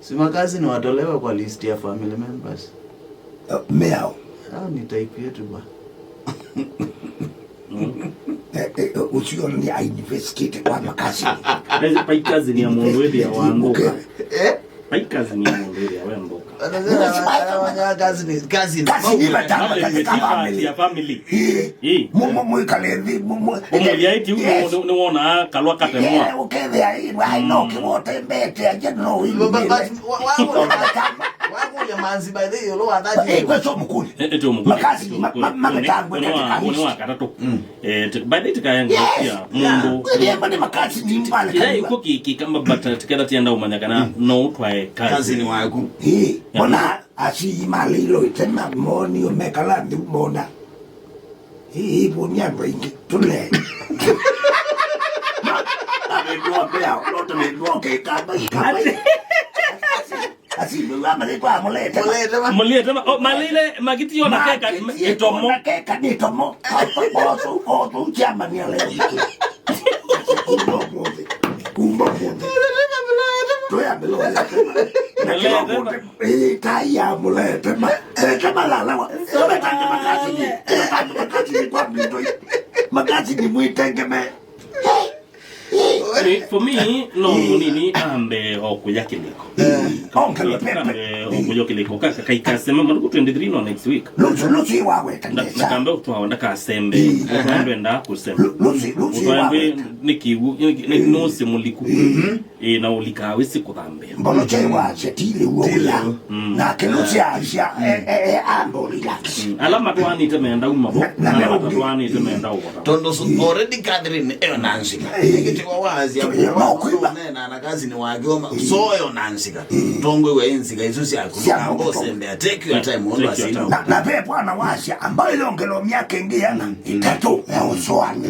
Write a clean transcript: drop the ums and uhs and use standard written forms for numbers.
Si makazi ni watolewa kwa list ya family members. Meao. Ni type yetu ba. Usiona ni investigate kwa makazi. Hizi paikazi ni ya mundu wewe ya wangoka. Paikazi ni ya mundu wewe ya wemboka. Anasema kazi ni batanga ya family. Mumu ikalevi mumu. Umuliaiti ni wona kalwa katemwa. Okay there I know kiwote mbete I don't know. Wangu ya manzi by the way lo ataji. Kwa so mkuli. Eto mkuli. Makazi mametangu ni wakatatu. By the time ya mundu. Kwa ni makazi ni mbali. Kidai uko kikamba bata tikada tienda umanyakana no twae kazi ni wangu. Bona asi malilo itema moni omekala ndi mona. Bunya bringi tule. Amedua pia lote medua ke kaba. Asi mwa male kwa moleta. Oh malile magiti yona keka itomo. Keka ni tomo. Oto chama ni leo. Kumbo. Toya belo. Kaya moleta. Kama la. Makazi ni mwitengeme. For me, no nini ambe okuyakiliko. Okuyakiliko kasema maruko 23 no next week. Lucy wawe kanisa. Nakambe utwaonda kasembe. Ndenda kusembe. Lucy nikiwu no simuliku. Na ulika wisi kudambe. Mbono chewa chetile uoya. Na kelusi asha ambo relax. Alama twani temeenda umabo. Alama twani temeenda ubo. Tondo already gathering Nancy. Ikitiwa wazi ya kuona na kazi ni wagoma. Soyo Nancy. Tongwe wenzi gaisusi akuna ngose mbea. Take your time all asino. Na pepo anawasha ambayo ngelo myake ngiana itatu ya usoani.